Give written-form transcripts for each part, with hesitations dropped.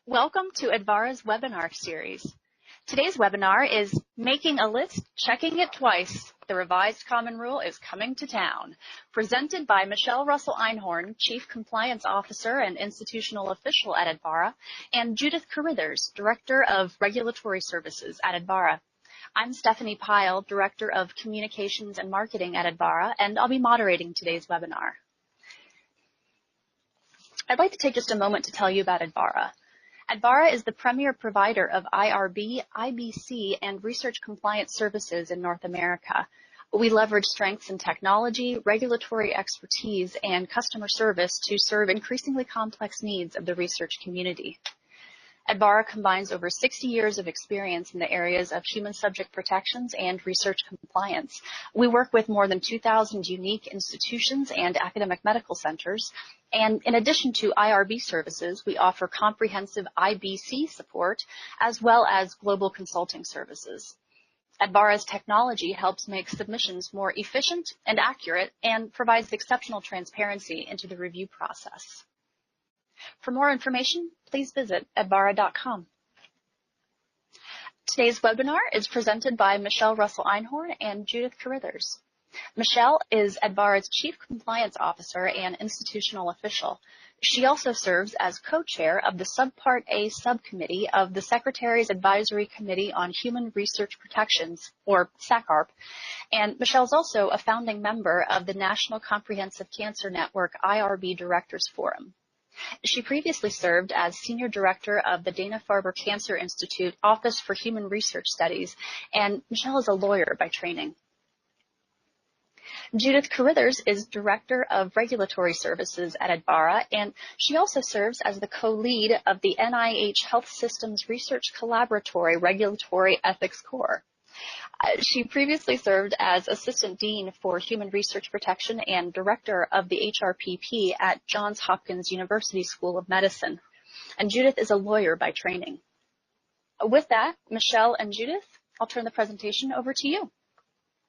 Welcome to Advarra's webinar series. Today's webinar is Making a List, Checking It Twice. The Revised Common Rule is Coming to Town. Presented by Michele Russell-Einhorn, Chief Compliance Officer and Institutional Official at Advarra, and Judith Carrithers, Director of Regulatory Services at Advarra. I'm Stephanie Pyle, Director of Communications and Marketing at Advarra, and I'll be moderating today's webinar. I'd like to take just a moment to tell you about Advarra. Advarra is the premier provider of IRB, IBC, and research compliance services in North America. We leverage strengths in technology, regulatory expertise, and customer service to serve increasingly complex needs of the research community. Advarra combines over 60 years of experience in the areas of human subject protections and research compliance. We work with more than 2,000 unique institutions and academic medical centers. And in addition to IRB services, we offer comprehensive IBC support as well as global consulting services. Advarra's technology helps make submissions more efficient and accurate and provides exceptional transparency into the review process. For more information, please visit advarra.com. Today's webinar is presented by Michele Russell-Einhorn and Judith Carrithers. Michele is Advarra's Chief Compliance Officer and Institutional Official. She also serves as co-chair of the Subpart A subcommittee of the Secretary's Advisory Committee on Human Research Protections, or SACARP, and Michelle's also a founding member of the National Comprehensive Cancer Network IRB Directors Forum. She previously served as Senior Director of the Dana-Farber Cancer Institute Office for Human Research Studies, and Michele is a lawyer by training. Judith Carrithers is Director of Regulatory Services at Advarra, and she also serves as the co-lead of the NIH Health Systems Research Collaboratory Regulatory Ethics Core. She previously served as Assistant Dean for Human Research Protection and Director of the HRPP at Johns Hopkins University School of Medicine. And Judith is a lawyer by training. With that, Michele and Judith, I'll turn the presentation over to you.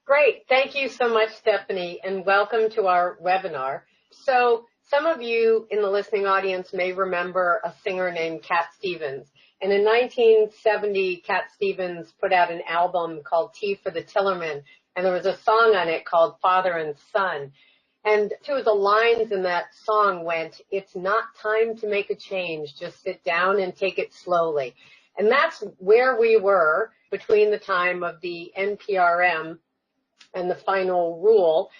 Great. Thank you so much, Stephanie, and welcome to our webinar. So some of you in the listening audience may remember a singer named Cat Stevens. And in 1970, Cat Stevens put out an album called Tea for the Tillerman, and there was a song on it called Father and Son. And two of the lines in that song went, "It's not time to make a change, just sit down and take it slowly." And that's where we were between the time of the NPRM and the final rule.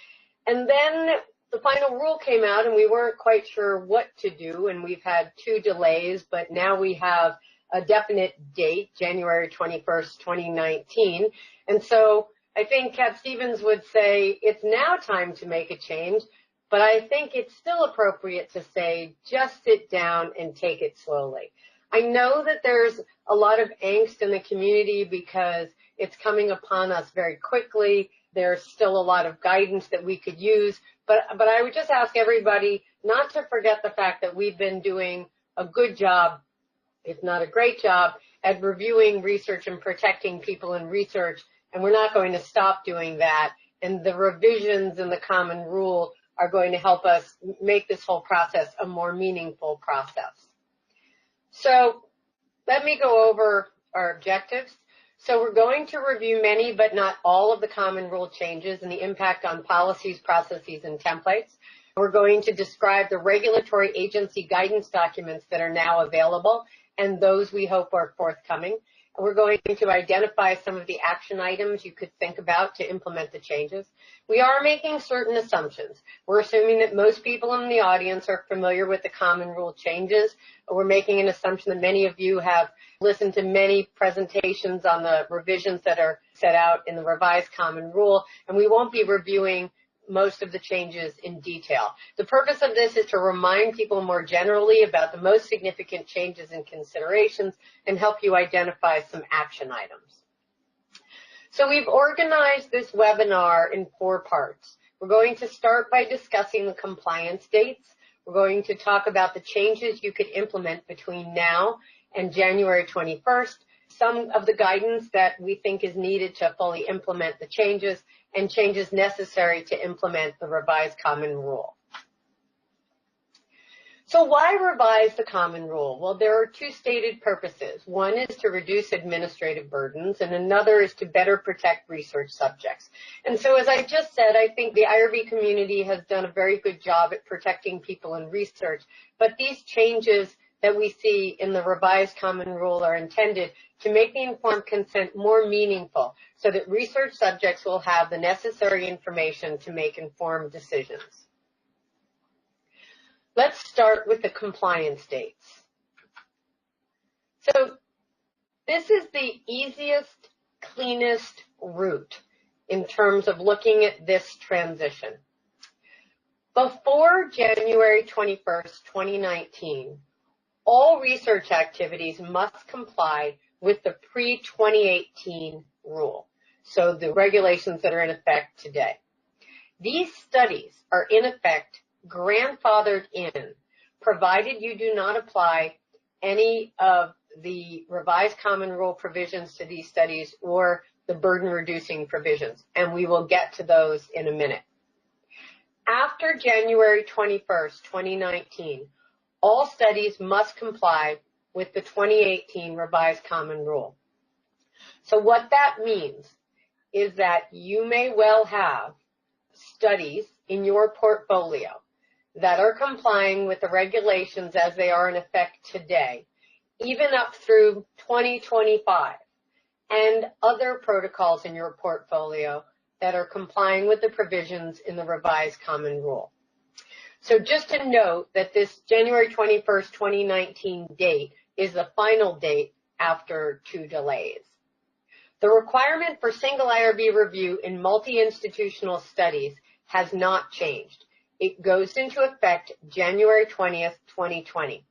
And then the final rule came out, and we weren't quite sure what to do, and we've had 2 delays, but now we have a definite date, January 21st, 2019. And so I think Cat Stevens would say it's now time to make a change, but I think it's still appropriate to say just sit down and take it slowly. I know that there's a lot of angst in the community because it's coming upon us very quickly. There's still a lot of guidance that we could use, but I would just ask everybody not to forget the fact that we've been doing a good job, if not a great job, at reviewing research and protecting people in research, and we're not going to stop doing that. And the revisions in the Common Rule are going to help us make this whole process a more meaningful process. So let me go over our objectives. So we're going to review many but not all of the Common Rule changes and the impact on policies, processes, and templates. We're going to describe the regulatory agency guidance documents that are now available and those we hope are forthcoming. We're going to identify some of the action items you could think about to implement the changes. We are making certain assumptions. We're assuming that most people in the audience are familiar with the Common Rule changes. We're making an assumption that many of you have listened to many presentations on the revisions that are set out in the revised Common Rule, and we won't be reviewing most of the changes in detail. The purpose of this is to remind people more generally about the most significant changes and considerations and help you identify some action items. So we've organized this webinar in 4 parts. We're going to start by discussing the compliance dates. We're going to talk about the changes you could implement between now and January 21st, some of the guidance that we think is needed to fully implement the changes, and changes necessary to implement the revised Common Rule. So why revise the common rule? Well, there are two stated purposes. One is to reduce administrative burdens, and another is to better protect research subjects. And so as I just said, I think the IRB community has done a very good job at protecting people in research, but these changes that we see in the revised common rule are intended to make the informed consent more meaningful so that research subjects will have the necessary information to make informed decisions. Let's start with the compliance dates. So this is the easiest, cleanest route in terms of looking at this transition. Before January 21st, 2019, all research activities must comply with the pre-2018 rule, so the regulations that are in effect today. These studies are in effect grandfathered in, provided you do not apply any of the revised common rule provisions to these studies or the burden reducing provisions, and we will get to those in a minute. After January 21st, 2019, all studies must comply with the 2018 revised common rule. So what that means is that you may well have studies in your portfolio that are complying with the regulations as they are in effect today, even up through 2025, and other protocols in your portfolio that are complying with the provisions in the revised common rule. So just to note that this January 21st, 2019 date is the final date after 2 delays. The requirement for single IRB review in multi-institutional studies has not changed. It goes into effect January 20th, 2020.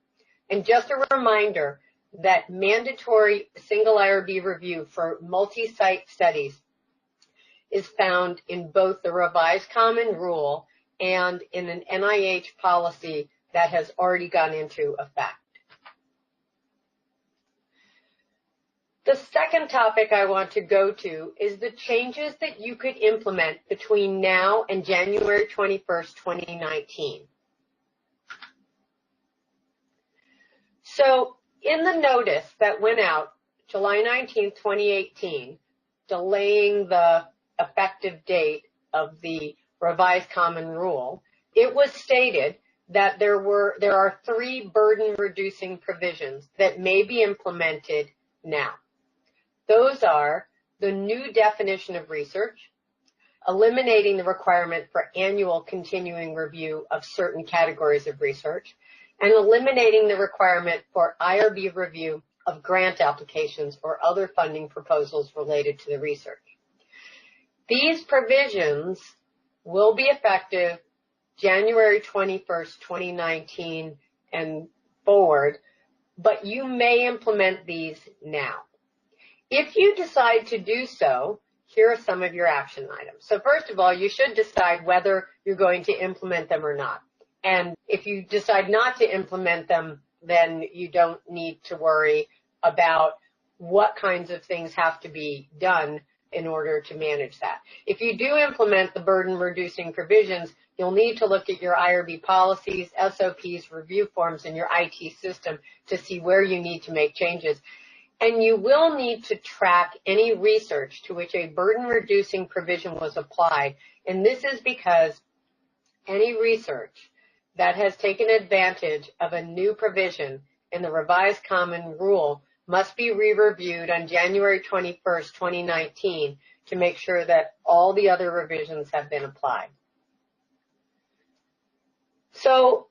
And just a reminder that mandatory single IRB review for multi-site studies is found in both the revised common rule and in an NIH policy that has already gone into effect. The second topic I want to go to is the changes that you could implement between now and January 21st, 2019. So in the notice that went out July 19th, 2018, delaying the effective date of the revised common rule, it was stated that there are 3 burden reducing provisions that may be implemented now. Those are the new definition of research, eliminating the requirement for annual continuing review of certain categories of research, and eliminating the requirement for IRB review of grant applications or other funding proposals related to the research. These provisions will be effective January 21st, 2019 and forward, but you may implement these now. If you decide to do so, here are some of your action items. So first of all, you should decide whether you're going to implement them or not. And if you decide not to implement them, then you don't need to worry about what kinds of things have to be done in order to manage that. If you do implement the burden reducing provisions, you'll need to look at your IRB policies, SOPs, review forms, and your IT system to see where you need to make changes. And you will need to track any research to which a burden reducing provision was applied. And this is because any research that has taken advantage of a new provision in the revised common rule must be re-reviewed on January 21st, 2019 to make sure that all the other revisions have been applied. So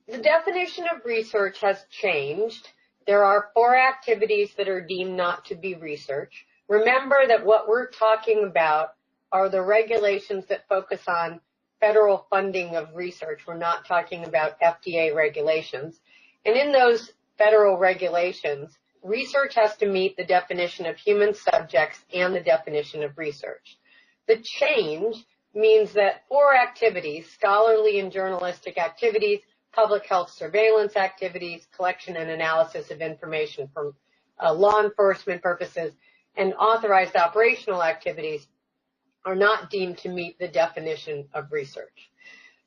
the definition of research has changed. There are 4 activities that are deemed not to be research. Remember that what we're talking about are the regulations that focus on federal funding of research. We're not talking about FDA regulations. And in those federal regulations, research has to meet the definition of human subjects and the definition of research. The change means that 4 activities, scholarly and journalistic activities, public health surveillance activities, collection and analysis of information from law enforcement purposes, and authorized operational activities are not deemed to meet the definition of research.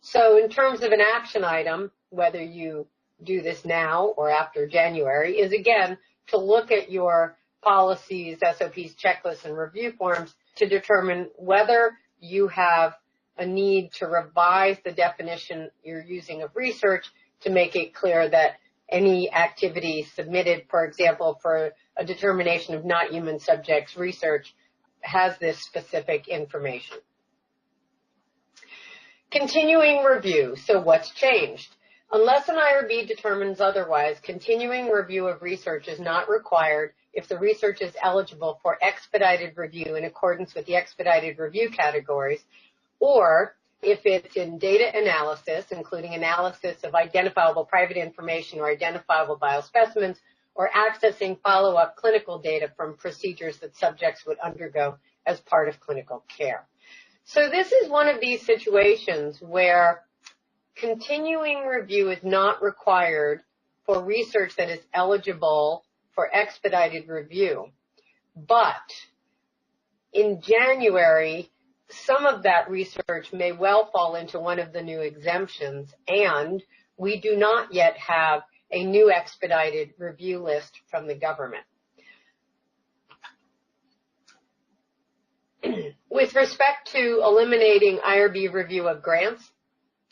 So in terms of an action item, whether you do this now or after January, is again to look at your policies, SOPs, checklists, and review forms to determine whether you have a need to revise the definition you're using of research to make it clear that any activity submitted, for example, for a determination of not human subjects research has this specific information. Continuing review. So what's changed? Unless an IRB determines otherwise, continuing review of research is not required if the research is eligible for expedited review in accordance with the expedited review categories, or if it's in data analysis, including analysis of identifiable private information or identifiable biospecimens, or accessing follow-up clinical data from procedures that subjects would undergo as part of clinical care. So this is one of these situations where continuing review is not required for research that is eligible for expedited review. But in January, some of that research may well fall into one of the new exemptions, and we do not yet have a new expedited review list from the government. With respect to eliminating IRB review of grants,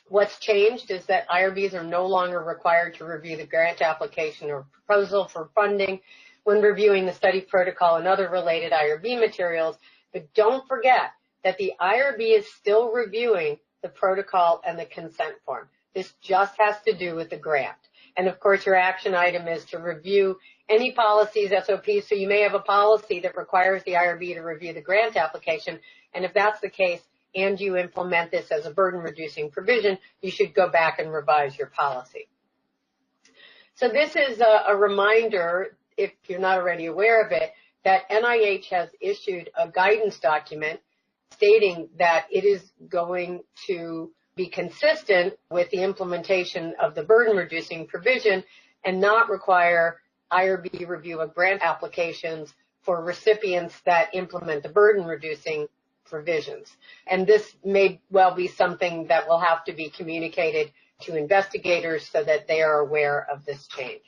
what's changed is that IRBs are no longer required to review the grant application or proposal for funding when reviewing the study protocol and other related IRB materials, but don't forget that the IRB is still reviewing the protocol and the consent form. This just has to do with the grant. And of course, your action item is to review any policies, SOPs, so you may have a policy that requires the IRB to review the grant application, and if that's the case, and you implement this as a burden-reducing provision, you should go back and revise your policy. So this is a reminder, if you're not already aware of it, that NIH has issued a guidance document stating that it is going to be consistent with the implementation of the burden-reducing provision and not require IRB review of grant applications for recipients that implement the burden-reducing provisions. And this may well be something that will have to be communicated to investigators so that they are aware of this change.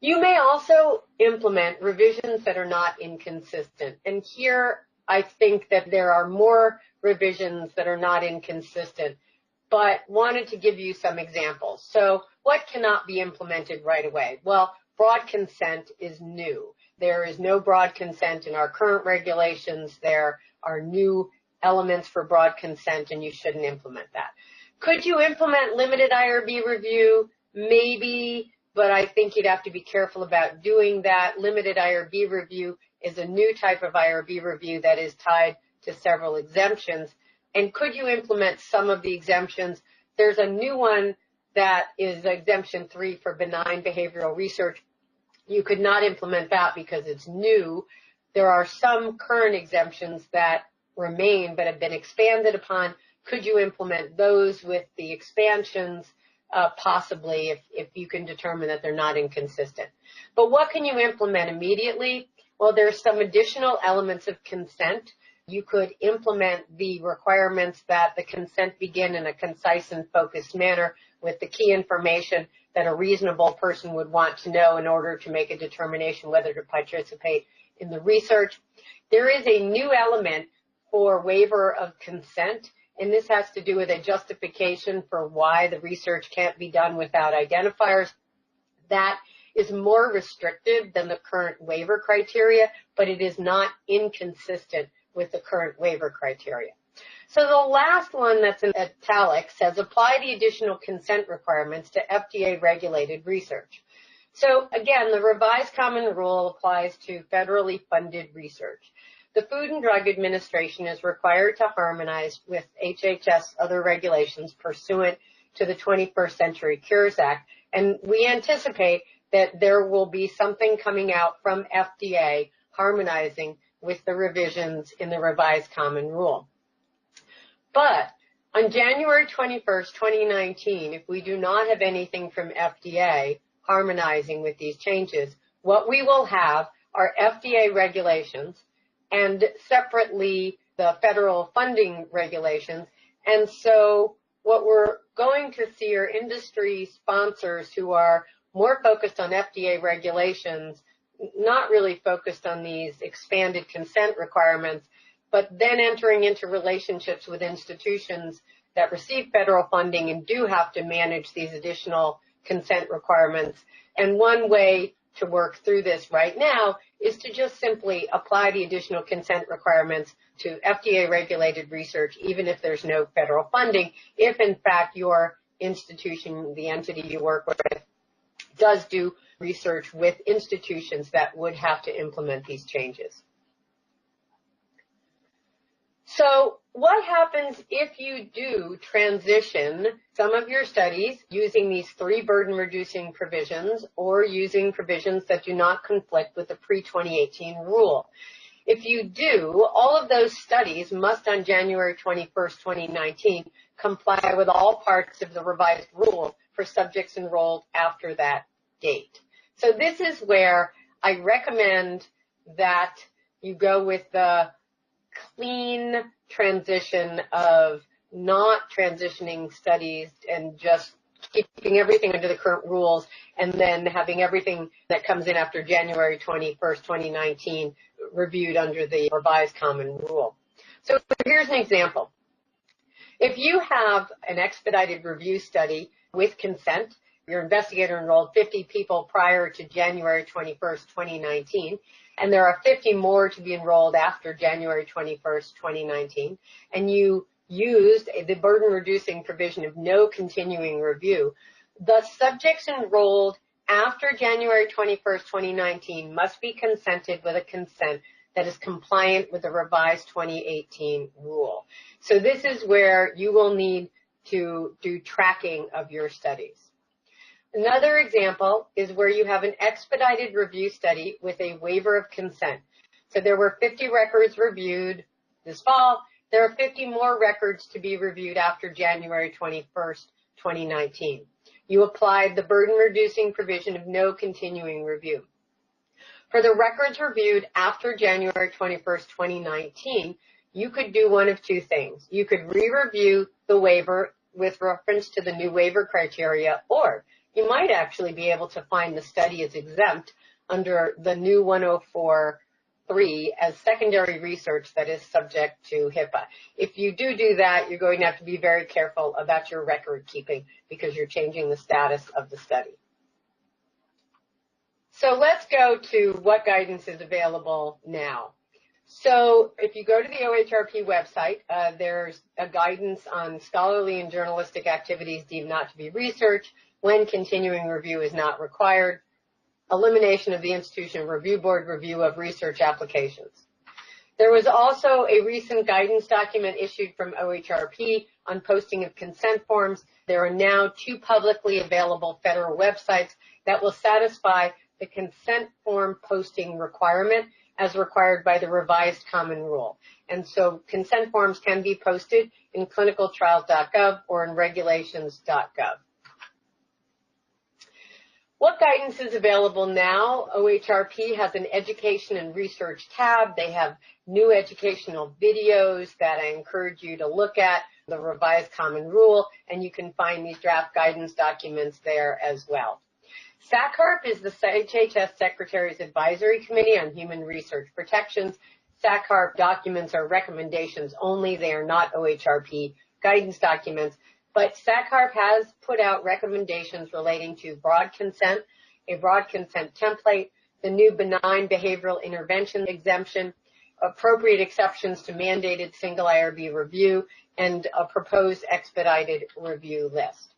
You may also implement revisions that are not inconsistent. And here, I think that there are more revisions that are not inconsistent, but wanted to give you some examples. So what cannot be implemented right away? Well, broad consent is new. There is no broad consent in our current regulations. There are new elements for broad consent, and you shouldn't implement that. Could you implement limited IRB review? Maybe, but I think you'd have to be careful about doing that. Limited IRB review is a new type of IRB review that is tied to several exemptions. And could you implement some of the exemptions? There's a new one that is Exemption 3 for benign behavioral research. You could not implement that because it's new. There are some current exemptions that remain but have been expanded upon. Could you implement those with the expansions? Possibly, if you can determine that they're not inconsistent. But what can you implement immediately? Well, there's some additional elements of consent. You could implement the requirements that the consent begin in a concise and focused manner with the key information that a reasonable person would want to know in order to make a determination whether to participate in the research. There is a new element for waiver of consent, and this has to do with a justification for why the research can't be done without identifiers. That is more restrictive than the current waiver criteria, but it is not inconsistent with the current waiver criteria. So the last one that's in italics says apply the additional consent requirements to FDA-regulated research. So again, the revised common rule applies to federally funded research. The Food and Drug Administration is required to harmonize with HHS other regulations pursuant to the 21st Century Cures Act, and we anticipate that there will be something coming out from FDA harmonizing with the revisions in the revised common rule. But on January 21st, 2019, if we do not have anything from FDA harmonizing with these changes, what we will have are FDA regulations and separately the federal funding regulations. And so what we're going to see your industry sponsors who are more focused on FDA regulations, not really focused on these expanded consent requirements, but then entering into relationships with institutions that receive federal funding and do have to manage these additional consent requirements. And one way to work through this right now is to just simply apply the additional consent requirements to FDA-regulated research, even if there's no federal funding, if in fact your institution, the entity you work with, does do research with institutions that would have to implement these changes. So what happens if you do transition some of your studies using these 3 burden-reducing provisions or using provisions that do not conflict with the pre-2018 rule? If you do, all of those studies must on January 21st, 2019, comply with all parts of the revised rule for subjects enrolled after that date. So this is where I recommend that you go with the clean transition of not transitioning studies and just keeping everything under the current rules and then having everything that comes in after January 21st, 2019 reviewed under the revised common rule. So here's an example. If you have an expedited review study with consent, your investigator enrolled 50 people prior to January 21st, 2019, and there are 50 more to be enrolled after January 21st, 2019, and you used the burden-reducing provision of no continuing review, the subjects enrolled after January 21st, 2019 must be consented with a consent that is compliant with the revised 2018 rule. So this is where you will need to do tracking of your studies. Another example is where you have an expedited review study with a waiver of consent. So there were 50 records reviewed this fall. There are 50 more records to be reviewed after January 21st, 2019. You applied the burden-reducing provision of no continuing review. For the records reviewed after January 21st, 2019, you could do one of 2 things. You could re-review the waiver with reference to the new waiver criteria, or you might actually be able to find the study as exempt under the new 104.3 as secondary research that is subject to HIPAA. If you do that, you're going to have to be very careful about your record keeping because you're changing the status of the study. So let's go to what guidance is available now. So if you go to the OHRP website, there's a guidance on scholarly and journalistic activities deemed not to be research, when continuing review is not required, elimination of the institution review board review of research applications. There was also a recent guidance document issued from OHRP on posting of consent forms. There are now 2 publicly available federal websites that will satisfy the consent form posting requirement as required by the revised common rule. And so consent forms can be posted in clinicaltrials.gov or in regulations.gov. What guidance is available now? OHRP has an education and research tab. They have new educational videos that I encourage you to look at, the revised common rule, and you can find these draft guidance documents there as well. SACHARP is the HHS Secretary's Advisory Committee on Human Research Protections. SACHARP documents are recommendations only. They are not OHRP guidance documents. But SACHARP has put out recommendations relating to broad consent, a broad consent template, the new benign behavioral intervention exemption, appropriate exceptions to mandated single IRB review, and a proposed expedited review list.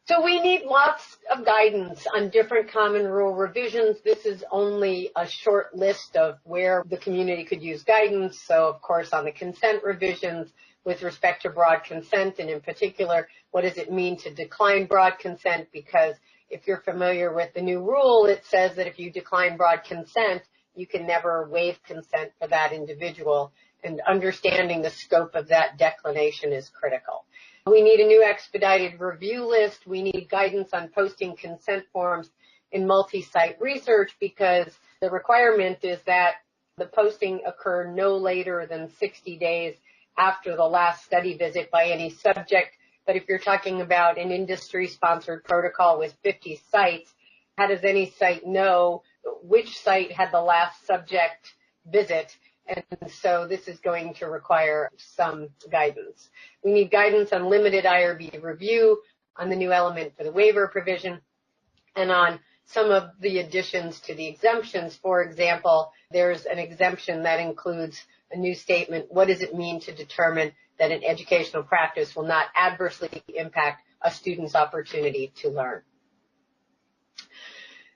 So we need lots of guidance on different common rule revisions. This is only a short list of where the community could use guidance. So, of course, on the consent revisions with respect to broad consent, and in particular, what does it mean to decline broad consent? Because if you're familiar with the new rule, it says that if you decline broad consent, you can never waive consent for that individual. And understanding the scope of that declination is critical. We need a new expedited review list. We need guidance on posting consent forms in multi-site research because the requirement is that the posting occur no later than 60 days after the last study visit by any subject But if you're talking about an industry-sponsored protocol with 50 sites, how does any site know which site had the last subject visit? And so this is going to require some guidance. We need guidance on limited IRB review, on the new element for the waiver provision, and on some of the additions to the exemptions. For example, there's an exemption that includes a new statement. What does it mean to determine that an educational practice will not adversely impact a student's opportunity to learn?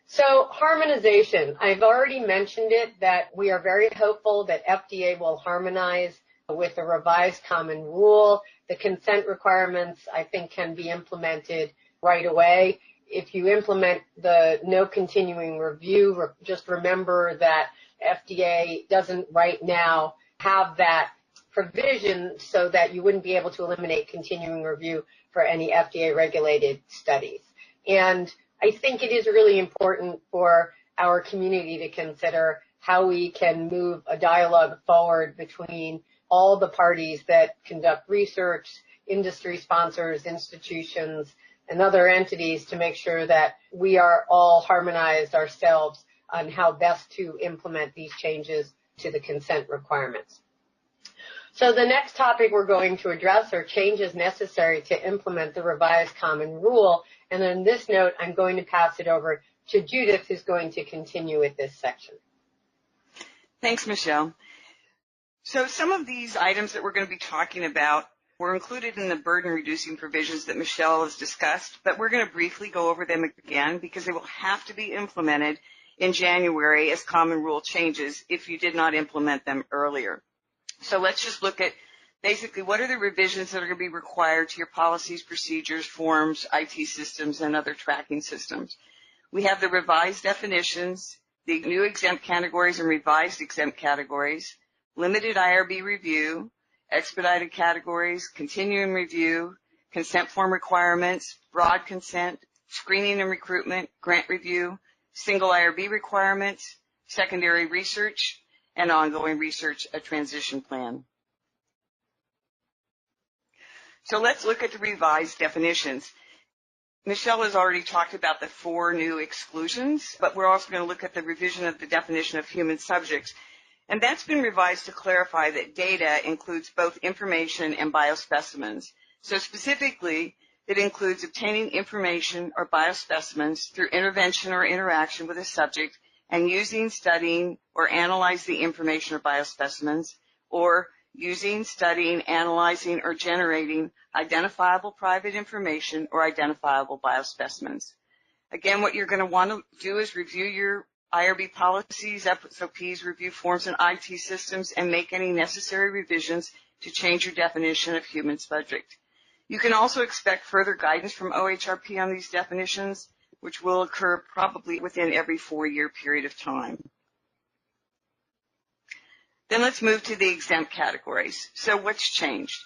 So harmonization, I've already mentioned it, that we are very hopeful that FDA will harmonize with a revised common rule. The consent requirements, I think, can be implemented right away. If you implement the no continuing review, just remember that FDA doesn't right now have that provision so that you wouldn't be able to eliminate continuing review for any FDA-regulated studies. And I think it is really important for our community to consider how we can move a dialogue forward between all the parties that conduct research, industry sponsors, institutions, and other entities to make sure that we are all harmonized ourselves on how best to implement these changes to the consent requirements. So the next topic we're going to address are changes necessary to implement the revised common rule. And on this note, I'm going to pass it over to Judith, who's going to continue with this section. Thanks, Michelle. So some of these items that we're going to be talking about were included in the burden-reducing provisions that Michelle has discussed, but we're going to briefly go over them again because they will have to be implemented in January as common rule changes if you did not implement them earlier. So let's just look at basically what are the revisions that are going to be required to your policies, procedures, forms, IT systems, and other tracking systems. We have the revised definitions, the new exempt categories and revised exempt categories, limited IRB review, expedited categories, continuing review, consent form requirements, broad consent, screening and recruitment, grant review, single IRB requirements, secondary research, and ongoing research, a transition plan. So let's look at the revised definitions. Michelle has already talked about the 4 new exclusions, but we're also going to look at the revision of the definition of human subjects. And that's been revised to clarify that data includes both information and biospecimens. So specifically, it includes obtaining information or biospecimens through intervention or interaction with a subject and using, studying, or analyze the information or biospecimens, or using, studying, analyzing, or generating identifiable private information or identifiable biospecimens. Again, what you're going to want to do is review your IRB policies, SOPs, review forms and IT systems, and make any necessary revisions to change your definition of human subject. You can also expect further guidance from OHRP on these definitions, which will occur probably within every 4-year period of time. Then let's move to the exempt categories. So what's changed?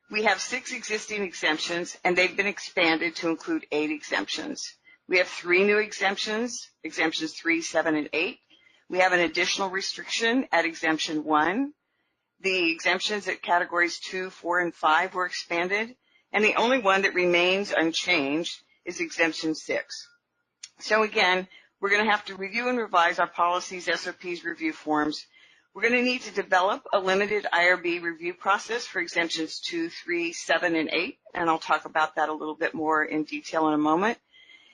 We have 6 existing exemptions, and they've been expanded to include 8 exemptions. We have 3 new exemptions, exemptions 3, 7, and 8. We have an additional restriction at exemption 1. The exemptions at categories 2, 4, and 5 were expanded, and the only one that remains unchanged is exemption 6. So again, we're going to have to review and revise our policies, SOPs, review forms. We're going to need to develop a limited IRB review process for exemptions 2, 3, 7, and 8, and I'll talk about that a little bit more in detail in a moment.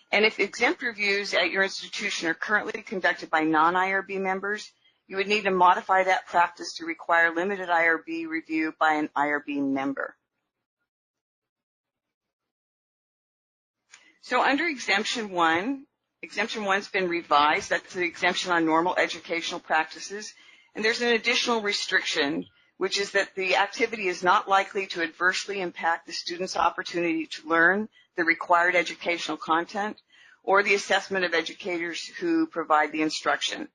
And if exempt reviews at your institution are currently conducted by non-IRB members, you would need to modify that practice to require limited IRB review by an IRB member. So under Exemption 1, Exemption 1's been revised. That's the exemption on normal educational practices. And there's an additional restriction, which is that the activity is not likely to adversely impact the student's opportunity to learn the required educational content or the assessment of educators who provide the instruction.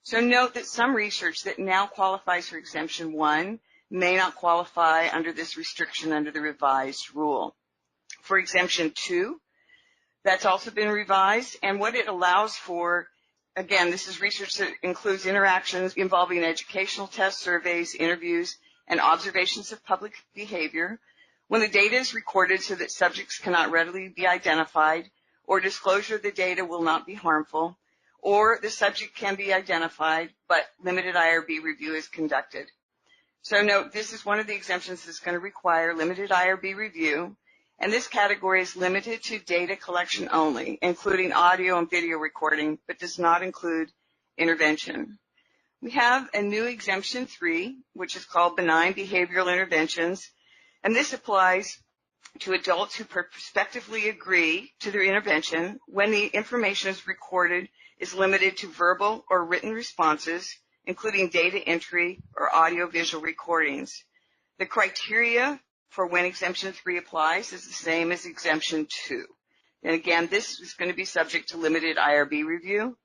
So note that some research that now qualifies for Exemption 1 may not qualify under this restriction under the revised rule. For Exemption 2, that's also been revised, and what it allows for, again, this is research that includes interactions involving educational tests, surveys, interviews, and observations of public behavior, When the data is recorded so that subjects cannot readily be identified, or disclosure of the data will not be harmful, or the subject can be identified, but limited IRB review is conducted. So note, this is one of the exemptions that's going to require limited IRB review, and this category is limited to data collection only, including audio and video recording, but does not include intervention. We have a new Exemption 3, which is called Benign Behavioral Interventions, and this applies to adults who prospectively agree to their intervention when the information is recorded is limited to verbal or written responses, including data entry or audio-visual recordings. The criteria for when Exemption 3 applies is the same as Exemption 2. And again, this is going to be subject to limited IRB review.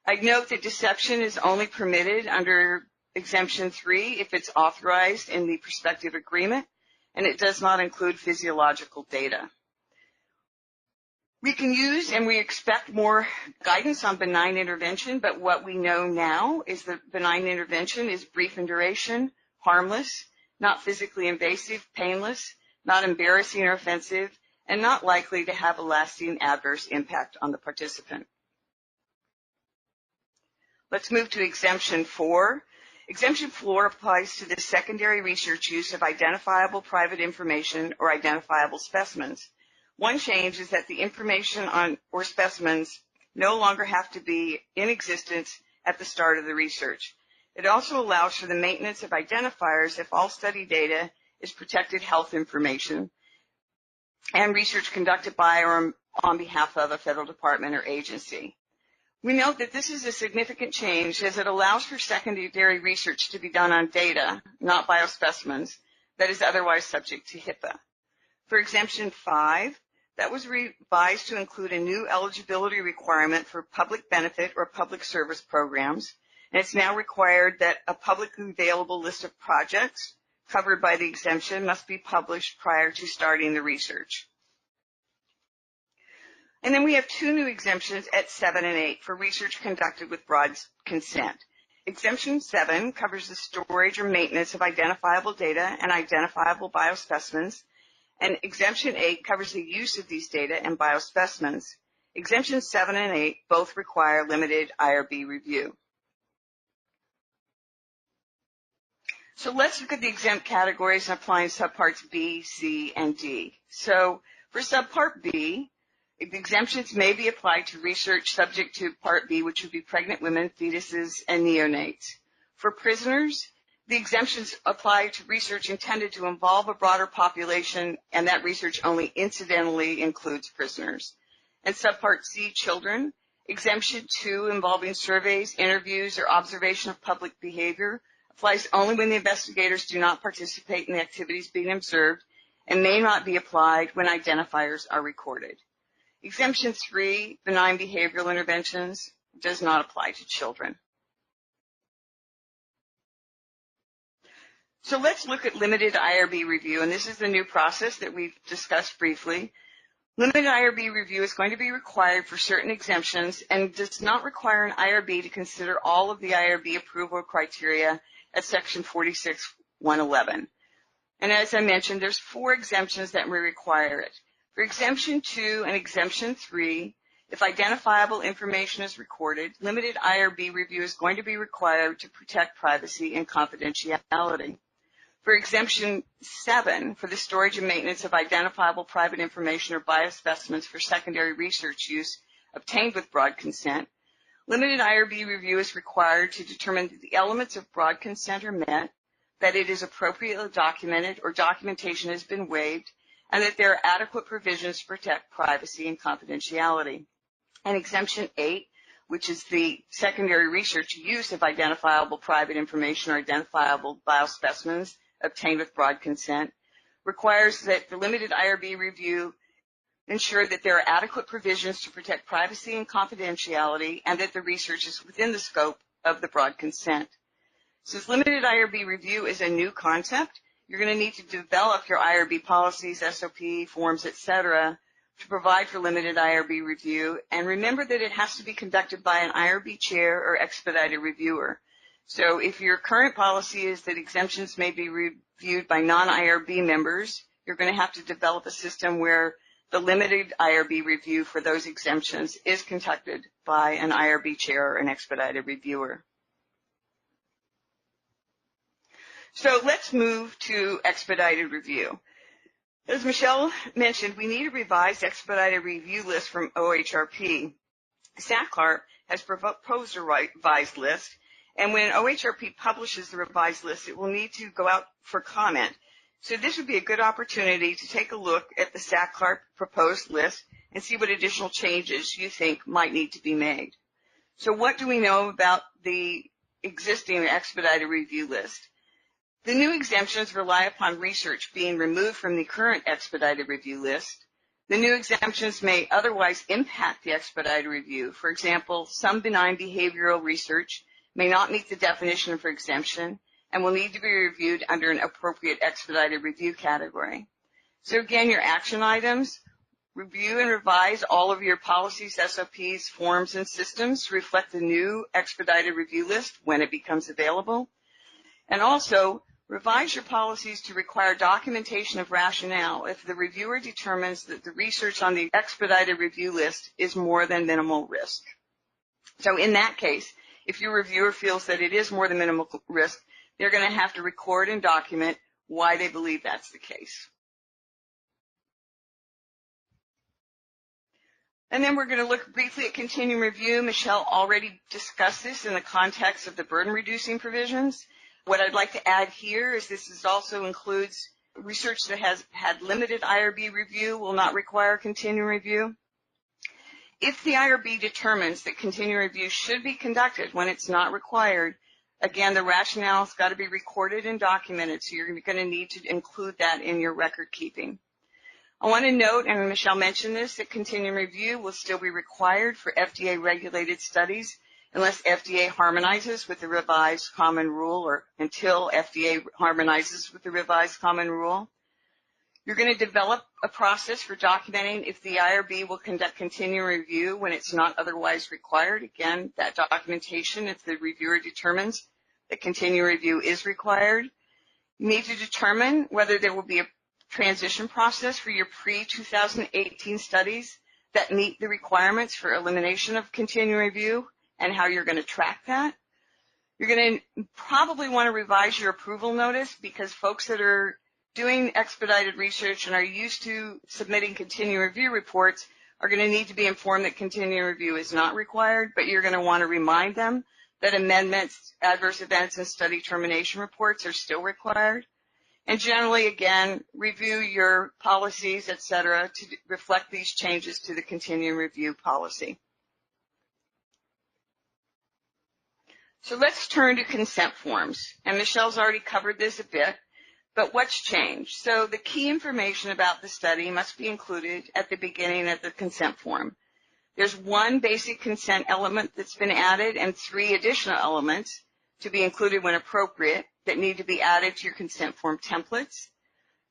I'd note that deception is only permitted under Exemption 3 if it's authorized in the prospective agreement, and it does not include physiological data. We can use and we expect more guidance on benign intervention, but what we know now is that benign intervention is brief in duration, harmless, not physically invasive, painless, not embarrassing or offensive, and not likely to have a lasting adverse impact on the participant. Let's move to Exemption 4. Exemption 4 applies to the secondary research use of identifiable private information or identifiable specimens. One change is that the information on or specimens no longer have to be in existence at the start of the research. It also allows for the maintenance of identifiers if all study data is protected health information and research conducted by or on behalf of a federal department or agency. We note that this is a significant change as it allows for secondary research to be done on data, not biospecimens, that is otherwise subject to HIPAA. For Exemption 5, that was revised to include a new eligibility requirement for public benefit or public service programs, and it's now required that a publicly available list of projects covered by the exemption must be published prior to starting the research. And then we have two new exemptions at 7 and 8 for research conducted with broad consent. Exemption 7 covers the storage or maintenance of identifiable data and identifiable biospecimens, and Exemption 8 covers the use of these data and biospecimens. Exemptions 7 and 8 both require limited IRB review. So let's look at the exempt categories and applying subparts B, C, and D. So for subpart B, exemptions may be applied to research subject to Part B, which would be pregnant women, fetuses, and neonates. For prisoners, the exemptions apply to research intended to involve a broader population, and that research only incidentally includes prisoners. And Subpart C, children, Exemption 2 involving surveys, interviews, or observation of public behavior applies only when the investigators do not participate in the activities being observed and may not be applied when identifiers are recorded. Exemption 3, benign behavioral interventions, does not apply to children. So let's look at limited IRB review, and this is the new process that we've discussed briefly. Limited IRB review is going to be required for certain exemptions and does not require an IRB to consider all of the IRB approval criteria at Section 46.111. And as I mentioned, there's 4 exemptions that may require it. For Exemption 2 and Exemption 3, if identifiable information is recorded, limited IRB review is going to be required to protect privacy and confidentiality. For Exemption 7, for the storage and maintenance of identifiable private information or biospecimens for secondary research use obtained with broad consent, limited IRB review is required to determine that the elements of broad consent are met, that it is appropriately documented or documentation has been waived, and that there are adequate provisions to protect privacy and confidentiality. And Exemption 8, which is the secondary research use of identifiable private information or identifiable biospecimens obtained with broad consent, requires that the limited IRB review ensure that there are adequate provisions to protect privacy and confidentiality and that the research is within the scope of the broad consent. Since limited IRB review is a new concept, you're going to need to develop your IRB policies, SOP, forms, etc., to provide for limited IRB review. And remember that it has to be conducted by an IRB chair or expedited reviewer. So if your current policy is that exemptions may be reviewed by non-IRB members, you're going to have to develop a system where the limited IRB review for those exemptions is conducted by an IRB chair or an expedited reviewer. So let's move to expedited review. As Michele mentioned, we need a revised expedited review list from OHRP. SACLARP has proposed a revised list, and when OHRP publishes the revised list, it will need to go out for comment. So this would be a good opportunity to take a look at the SACLARP proposed list and see what additional changes you think might need to be made. So what do we know about the existing expedited review list? The new exemptions rely upon research being removed from the current expedited review list. The new exemptions may otherwise impact the expedited review. For example, some benign behavioral research may not meet the definition for exemption and will need to be reviewed under an appropriate expedited review category. So again, your action items: review and revise all of your policies, SOPs, forms, and systems to reflect the new expedited review list when it becomes available. And also, revise your policies to require documentation of rationale if the reviewer determines that the research on the expedited review list is more than minimal risk. So in that case, if your reviewer feels that it is more than minimal risk, they're going to have to record and document why they believe that's the case. And then we're going to look briefly at continuing review. Michele already discussed this in the context of the burden-reducing provisions. What I'd like to add here is this also includes research that has had limited IRB review will not require continuing review. If the IRB determines that continuing review should be conducted when it's not required, again, the rationale has got to be recorded and documented, so you're going to need to include that in your record keeping. I want to note, and Michele mentioned this, that continuing review will still be required for FDA-regulated studies unless FDA harmonizes with the revised common rule or until FDA harmonizes with the revised common rule. You're going to develop a process for documenting if the IRB will conduct continuing review when it's not otherwise required. Again, that documentation, if the reviewer determines that continuing review is required. You need to determine whether there will be a transition process for your pre-2018 studies that meet the requirements for elimination of continuing review and how you're going to track that. You're going to probably want to revise your approval notice because folks that are doing expedited research and are used to submitting continuing review reports are going to need to be informed that continuing review is not required, but you're going to want to remind them that amendments, adverse events, and study termination reports are still required. And generally, again, review your policies, et cetera, to reflect these changes to the continuing review policy. So let's turn to consent forms. And Michele's already covered this a bit, but what's changed? So the key information about the study must be included at the beginning of the consent form. There's one basic consent element that's been added and 3 additional elements to be included when appropriate that need to be added to your consent form templates.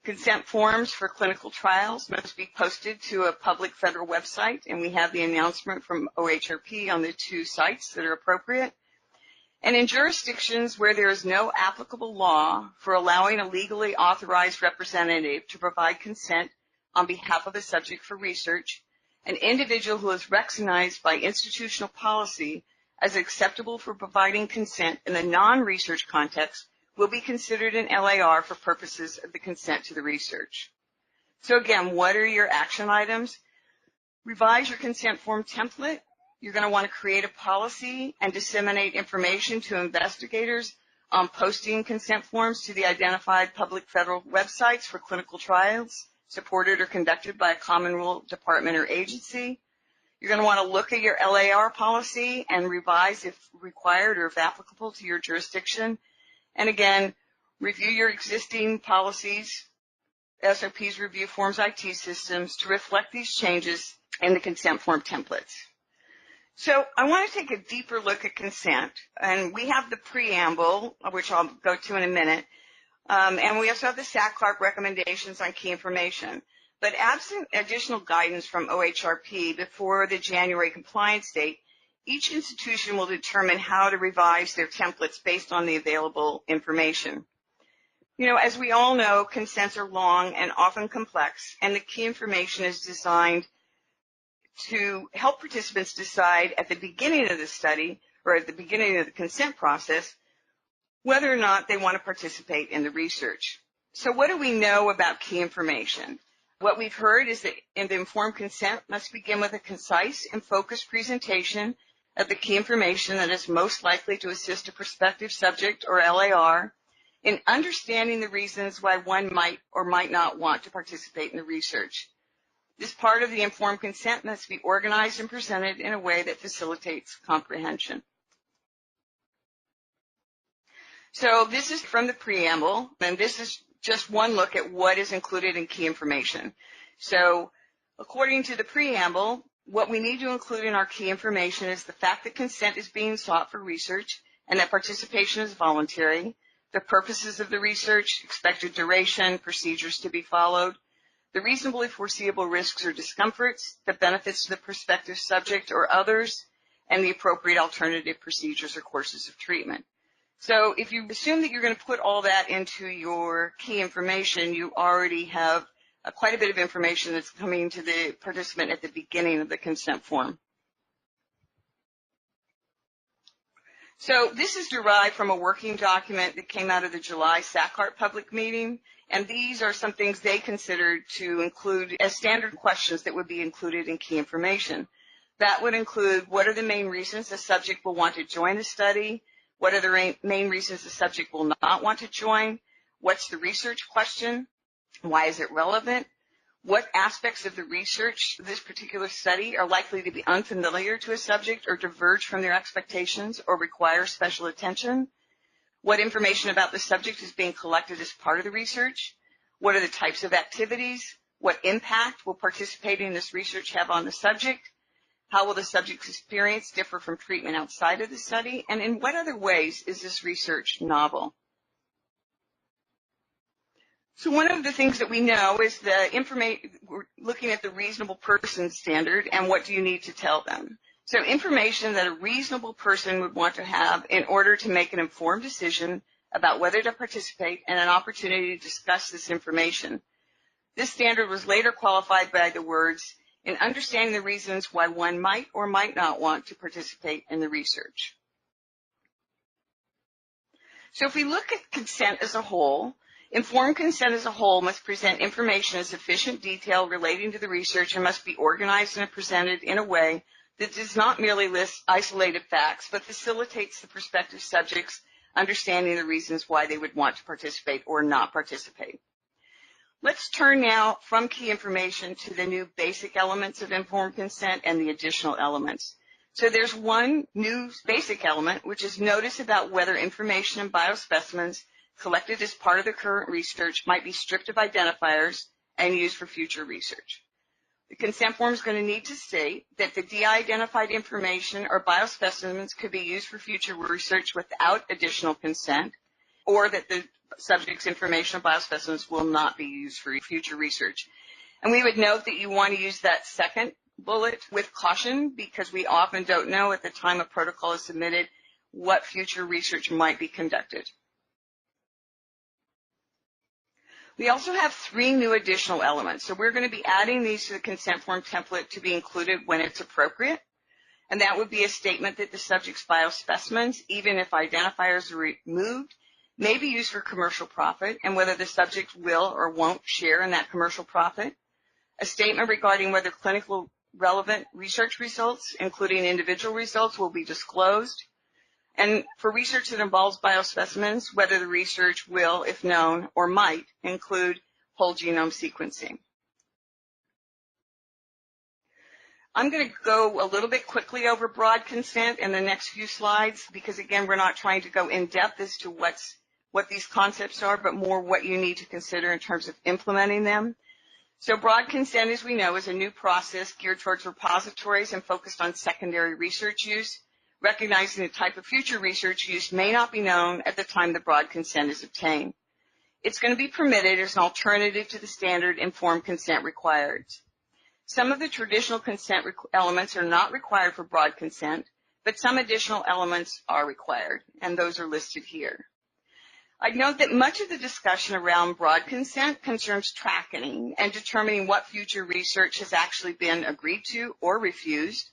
Consent forms for clinical trials must be posted to a public federal website, and we have the announcement from OHRP on the 2 sites that are appropriate. And in jurisdictions where there is no applicable law for allowing a legally authorized representative to provide consent on behalf of a subject for research, an individual who is recognized by institutional policy as acceptable for providing consent in a non-research context will be considered an LAR for purposes of the consent to the research. So again, what are your action items? Revise your consent form template. You're going to want to create a policy and disseminate information to investigators on posting consent forms to the identified public federal websites for clinical trials supported or conducted by a common rule department or agency. You're going to want to look at your LAR policy and revise if required or if applicable to your jurisdiction. And again, review your existing policies, SOPs, review forms, IT systems to reflect these changes in the consent form templates. So I want to take a deeper look at consent, and we have the preamble, which I'll go to in a minute, and we also have the SACLARP recommendations on key information. But absent additional guidance from OHRP before the January compliance date, each institution will determine how to revise their templates based on the available information. As we all know, consents are long and often complex, and the key information is designed to help participants decide at the beginning of the study or at the beginning of the consent process whether or not they want to participate in the research. So what do we know about key information? What we've heard is that the informed consent must begin with a concise and focused presentation of the key information that is most likely to assist a prospective subject or LAR in understanding the reasons why one might or might not want to participate in the research. This part of the informed consent must be organized and presented in a way that facilitates comprehension. So this is from the preamble, and this is just one look at what is included in key information. So according to the preamble, what we need to include in our key information is the fact that consent is being sought for research and that participation is voluntary, the purposes of the research, expected duration, procedures to be followed, the reasonably foreseeable risks or discomforts, the benefits to the prospective subject or others, and the appropriate alternative procedures or courses of treatment. So if you assume that you're going to put all that into your key information, you already have quite a bit of information that's coming to the participant at the beginning of the consent form. So this is derived from a working document that came out of the July SACART public meeting, and these are some things they considered to include as standard questions that would be included in key information. That would include what are the main reasons the subject will want to join the study, what are the main reasons the subject will not want to join, what's the research question, why is it relevant, what aspects of the research, this particular study, are likely to be unfamiliar to a subject or diverge from their expectations or require special attention, what information about the subject is being collected as part of the research, what are the types of activities, what impact will participating in this research have on the subject, how will the subject's experience differ from treatment outside of the study, and in what other ways is this research novel? So one of the things that we know is we're looking at the reasonable person standard and what do you need to tell them. So information that a reasonable person would want to have in order to make an informed decision about whether to participate and an opportunity to discuss this information. This standard was later qualified by the words, in understanding the reasons why one might or might not want to participate in the research. So if we look at consent as a whole, informed consent as a whole must present information in sufficient detail relating to the research and must be organized and presented in a way that does not merely list isolated facts, but facilitates the prospective subjects understanding the reasons why they would want to participate or not participate. Let's turn now from key information to the new basic elements of informed consent and the additional elements. So there's one new basic element, which is notice about whether information in biospecimens collected as part of the current research might be stripped of identifiers and used for future research. The consent form is going to need to state that the de-identified information or biospecimens could be used for future research without additional consent, or that the subject's information or biospecimens will not be used for future research. And we would note that you want to use that second bullet with caution because we often don't know at the time a protocol is submitted what future research might be conducted. We also have 3 new additional elements. So we're going to be adding these to the consent form template to be included when it's appropriate. And that would be a statement that the subject's biospecimens, even if identifiers are removed, may be used for commercial profit and whether the subject will or won't share in that commercial profit. A statement regarding whether clinical relevant research results, including individual results, will be disclosed. And for research that involves biospecimens, whether the research will, if known, or might include whole genome sequencing. I'm going to go a little bit quickly over broad consent in the next few slides because, again, we're not trying to go in depth as to what these concepts are, but more what you need to consider in terms of implementing them. So broad consent, as we know, is a new process geared towards repositories and focused on secondary research use, recognizing the type of future research use may not be known at the time the broad consent is obtained. It's going to be permitted as an alternative to the standard informed consent required. Some of the traditional consent elements are not required for broad consent, but some additional elements are required, and those are listed here. I'd note that much of the discussion around broad consent concerns tracking and determining what future research has actually been agreed to or refused.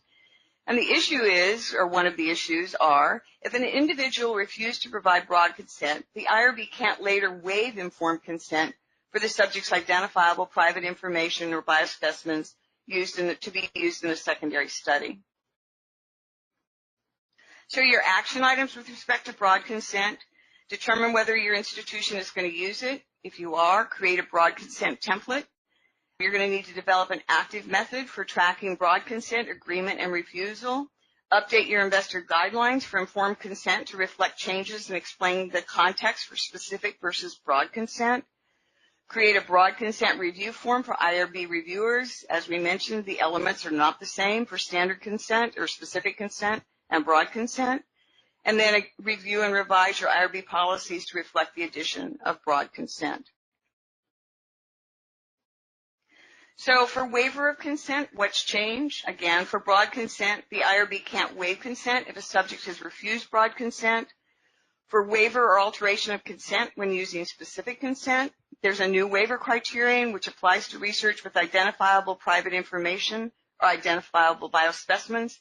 And the issue is, or one of the issues are, if an individual refused to provide broad consent, the IRB can't later waive informed consent for the subject's identifiable private information or biospecimens to be used in a secondary study. So your action items with respect to broad consent: determine whether your institution is going to use it. If you are, create a broad consent template. You're going to need to develop an active method for tracking broad consent, agreement, and refusal. Update your investor guidelines for informed consent to reflect changes and explain the context for specific versus broad consent. Create a broad consent review form for IRB reviewers. As we mentioned, the elements are not the same for standard consent or specific consent and broad consent. And then review and revise your IRB policies to reflect the addition of broad consent. So for waiver of consent, what's changed? Again, for broad consent, the IRB can't waive consent if a subject has refused broad consent. For waiver or alteration of consent when using specific consent, there's a new waiver criterion which applies to research with identifiable private information or identifiable biospecimens.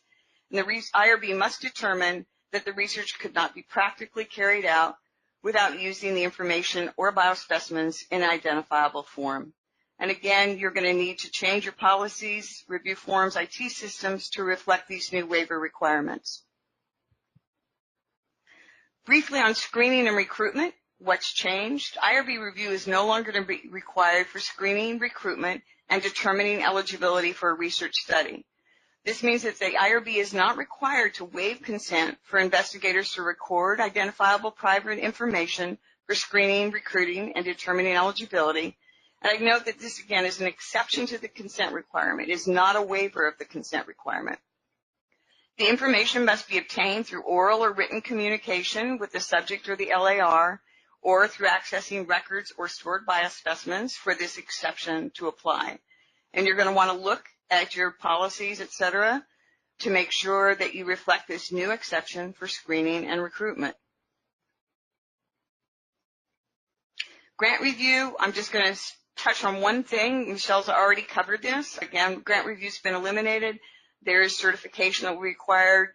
And the IRB must determine that the research could not be practically carried out without using the information or biospecimens in an identifiable form. And again, you're going to need to change your policies, review forms, IT systems to reflect these new waiver requirements. Briefly on screening and recruitment, what's changed? IRB review is no longer going to be required for screening, recruitment, and determining eligibility for a research study. This means that the IRB is not required to waive consent for investigators to record identifiable private information for screening, recruiting, and determining eligibility. And I note that this, again, is an exception to the consent requirement. It is not a waiver of the consent requirement. The information must be obtained through oral or written communication with the subject or the LAR, or through accessing records or stored biospecimens for this exception to apply. And you're going to want to look at your policies, et cetera, to make sure that you reflect this new exception for screening and recruitment. Grant review, I'm just going to touch on one thing. Michelle's already covered this. Again, grant review's been eliminated. There is certification that will be required.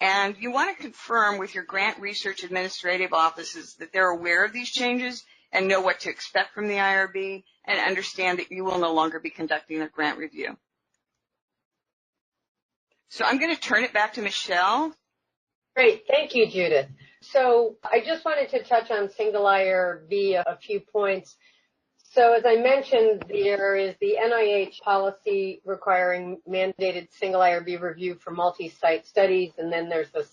And you want to confirm with your grant research administrative offices that they're aware of these changes and know what to expect from the IRB and understand that you will no longer be conducting a grant review. So I'm going to turn it back to Michele. Great. Thank you, Judith. So I just wanted to touch on single IRB a few points. So as I mentioned, there is the NIH policy requiring mandated single IRB review for multi-site studies, and then there's a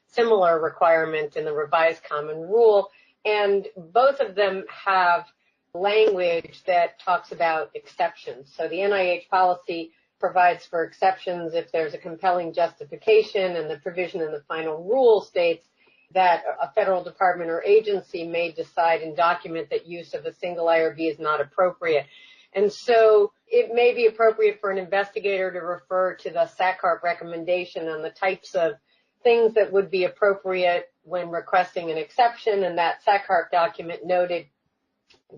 similar requirement in the revised common rule, and both of them have language that talks about exceptions. So the NIH policy provides for exceptions if there's a compelling justification, and the provision in the final rule states that a federal department or agency may decide and document that use of a single IRB is not appropriate. And so it may be appropriate for an investigator to refer to the SACARP recommendation on the types of things that would be appropriate when requesting an exception, and that SACARP document noted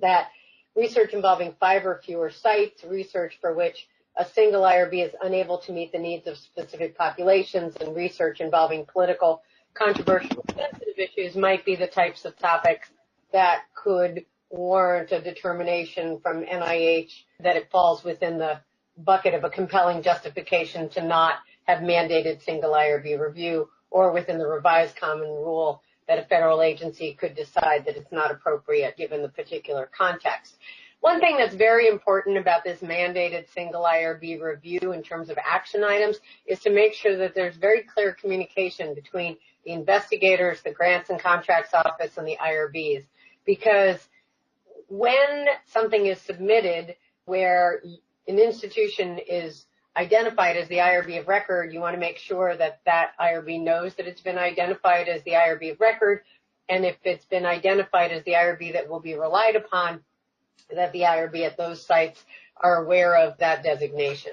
that research involving 5 or fewer sites, research for which a single IRB is unable to meet the needs of specific populations, and research involving political, controversial, sensitive issues might be the types of topics that could warrant a determination from NIH that it falls within the bucket of a compelling justification to not have mandated single IRB review, or within the revised common rule that a federal agency could decide that it's not appropriate given the particular context. One thing that's very important about this mandated single IRB review in terms of action items is to make sure that there's very clear communication between the investigators, the Grants and Contracts Office, and the IRBs. Because when something is submitted where an institution is identified as the IRB of record, you want to make sure that that IRB knows that it's been identified as the IRB of record, and if it's been identified as the IRB that will be relied upon, that the IRB at those sites are aware of that designation.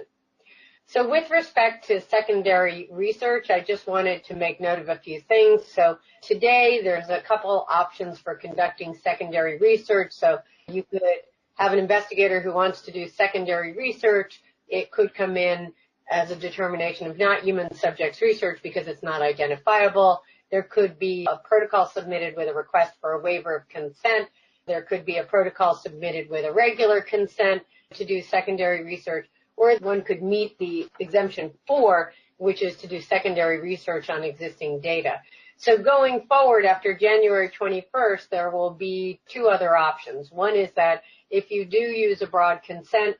So with respect to secondary research, I just wanted to make note of a few things. So today there's a couple options for conducting secondary research. So you could have an investigator who wants to do secondary research. It could come in as a determination of not human subjects research because it's not identifiable. There could be a protocol submitted with a request for a waiver of consent. There could be a protocol submitted with a regular consent to do secondary research. Or one could meet the exemption 4, which is to do secondary research on existing data. So going forward after January 21st, there will be 2 other options. One is that if you do use a broad consent,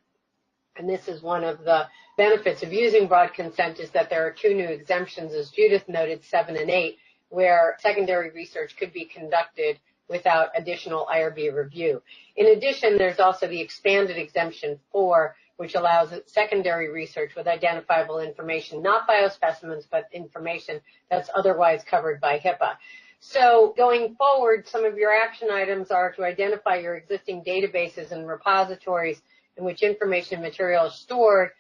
and this is one of the benefits of using broad consent, is that there are 2 new exemptions, as Judith noted, 7 and 8, where secondary research could be conducted without additional IRB review. In addition, there's also the expanded exemption 4, which allows secondary research with identifiable information, not biospecimens, but information that's otherwise covered by HIPAA. So going forward, some of your action items are to identify your existing databases and repositories in which information material is stored,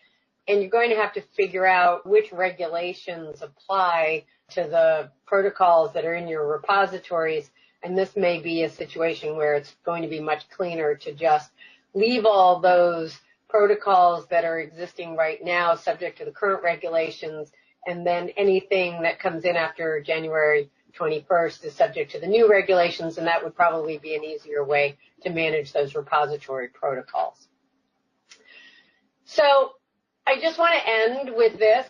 and you're going to have to figure out which regulations apply to the protocols that are in your repositories, and this may be a situation where it's going to be much cleaner to just leave all those protocols that are existing right now subject to the current regulations, and then anything that comes in after January 21st is subject to the new regulations, and that would probably be an easier way to manage those repository protocols. So I just want to end with this,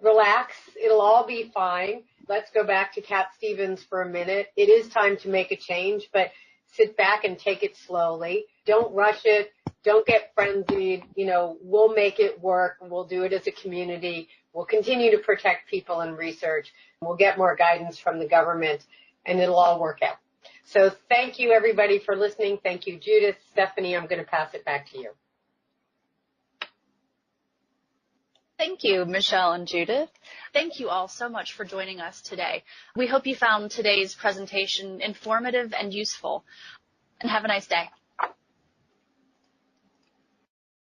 relax, it'll all be fine. Let's go back to Cat Stevens for a minute. It is time to make a change, but sit back and take it slowly. Don't rush it. Don't get frenzied. We'll make it work. We'll do it as a community. We'll continue to protect people and research. We'll get more guidance from the government, and it'll all work out. So thank you, everybody, for listening. Thank you, Judith. Stephanie, I'm going to pass it back to you. Thank you, Michele and Judith. Thank you all so much for joining us today. We hope you found today's presentation informative and useful. And have a nice day.